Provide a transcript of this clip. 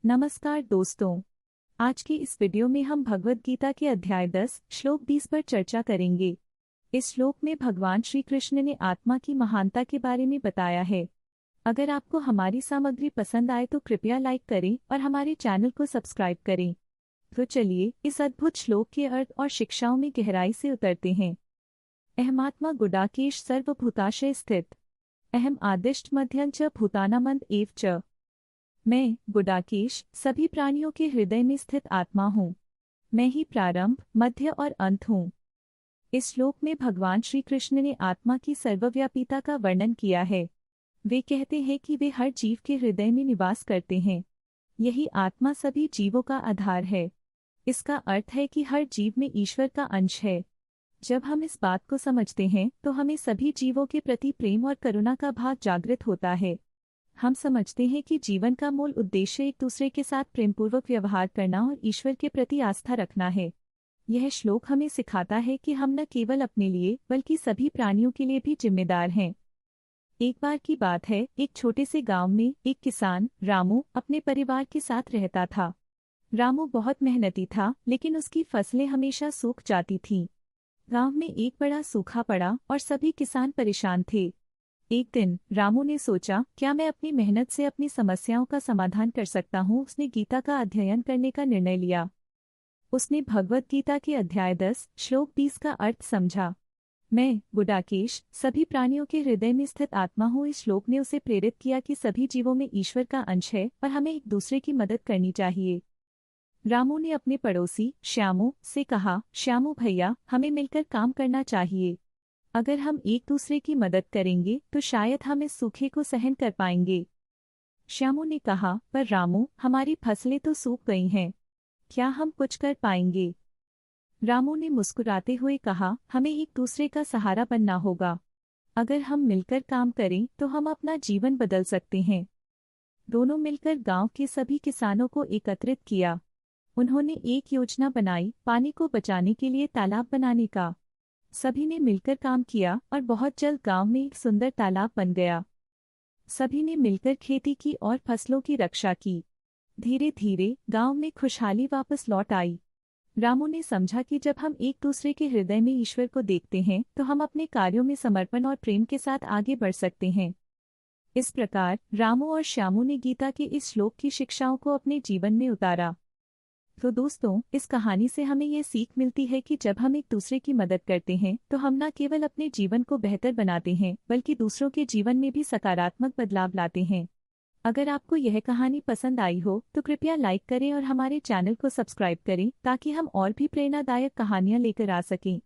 नमस्कार दोस्तों। आज की इस वीडियो में हम भगवद गीता के अध्याय 10 श्लोक 20 पर चर्चा करेंगे। इस श्लोक में भगवान श्री कृष्ण ने आत्मा की महानता के बारे में बताया है। अगर आपको हमारी सामग्री पसंद आए तो कृपया लाइक करें और हमारे चैनल को सब्सक्राइब करें। तो चलिए इस अद्भुत श्लोक के अर्थ और शिक्षाओं में गहराई से उतरते हैं। अहमात्मा गुडाकेश सर्वभूताशय स्थित अहम आदिष्ट मध्यं च भूतानामंत एव च। मैं गुडाकेश सभी प्राणियों के हृदय में स्थित आत्मा हूँ। मैं ही प्रारंभ, मध्य और अंत हूँ। इस श्लोक में भगवान श्री कृष्ण ने आत्मा की सर्वव्यापीता का वर्णन किया है। वे कहते हैं कि वे हर जीव के हृदय में निवास करते हैं। यही आत्मा सभी जीवों का आधार है। इसका अर्थ है कि हर जीव में ईश्वर का अंश है। जब हम इस बात को समझते हैं तो हमें सभी जीवों के प्रति प्रेम और करुणा का भाव जागृत होता है। हम समझते हैं कि जीवन का मूल उद्देश्य एक दूसरे के साथ प्रेमपूर्वक व्यवहार करना और ईश्वर के प्रति आस्था रखना है। यह श्लोक हमें सिखाता है कि हम न केवल अपने लिए बल्कि सभी प्राणियों के लिए भी जिम्मेदार हैं। एक बार की बात है, एक छोटे से गांव में एक किसान रामू अपने परिवार के साथ रहता था। रामू बहुत मेहनती था, लेकिन उसकी फसलें हमेशा सूख जाती थीं। गांव में एक बड़ा सूखा पड़ा और सभी किसान परेशान थे। एक दिन रामू ने सोचा, क्या मैं अपनी मेहनत से अपनी समस्याओं का समाधान कर सकता हूँ। उसने गीता का अध्ययन करने का निर्णय लिया। उसने भगवद गीता के अध्याय 10 श्लोक 20 का अर्थ समझा। मैं गुडाकेश सभी प्राणियों के हृदय में स्थित आत्मा हूँ। इस श्लोक ने उसे प्रेरित किया कि सभी जीवों में ईश्वर का अंश है और हमें एक दूसरे की मदद करनी चाहिए। रामू ने अपने पड़ोसी श्यामू से कहा, श्यामू भैया, हमें मिलकर काम करना चाहिए। अगर हम एक दूसरे की मदद करेंगे तो शायद हम इस सूखे को सहन कर पाएंगे। श्यामू ने कहा, पर रामू, हमारी फसलें तो सूख गई हैं। क्या हम कुछ कर पाएंगे? रामू ने मुस्कुराते हुए कहा, हमें एक दूसरे का सहारा बनना होगा। अगर हम मिलकर काम करें तो हम अपना जीवन बदल सकते हैं। दोनों मिलकर गांव के सभी किसानों को एकत्रित किया। उन्होंने एक योजना बनाई, पानी को बचाने के लिए तालाब बनाने का। सभी ने मिलकर काम किया और बहुत जल्द गांव में एक सुंदर तालाब बन गया। सभी ने मिलकर खेती की और फसलों की रक्षा की। धीरे धीरे गांव में खुशहाली वापस लौट आई। रामू ने समझा कि जब हम एक दूसरे के हृदय में ईश्वर को देखते हैं तो हम अपने कार्यों में समर्पण और प्रेम के साथ आगे बढ़ सकते हैं। इस प्रकार रामू और श्यामू ने गीता के इस श्लोक की शिक्षाओं को अपने जीवन में उतारा। तो दोस्तों, इस कहानी से हमें ये सीख मिलती है कि जब हम एक दूसरे की मदद करते हैं तो हम न केवल अपने जीवन को बेहतर बनाते हैं बल्कि दूसरों के जीवन में भी सकारात्मक बदलाव लाते हैं। अगर आपको यह कहानी पसंद आई हो तो कृपया लाइक करें और हमारे चैनल को सब्सक्राइब करें ताकि हम और भी प्रेरणादायक कहानियाँ लेकर आ सकें।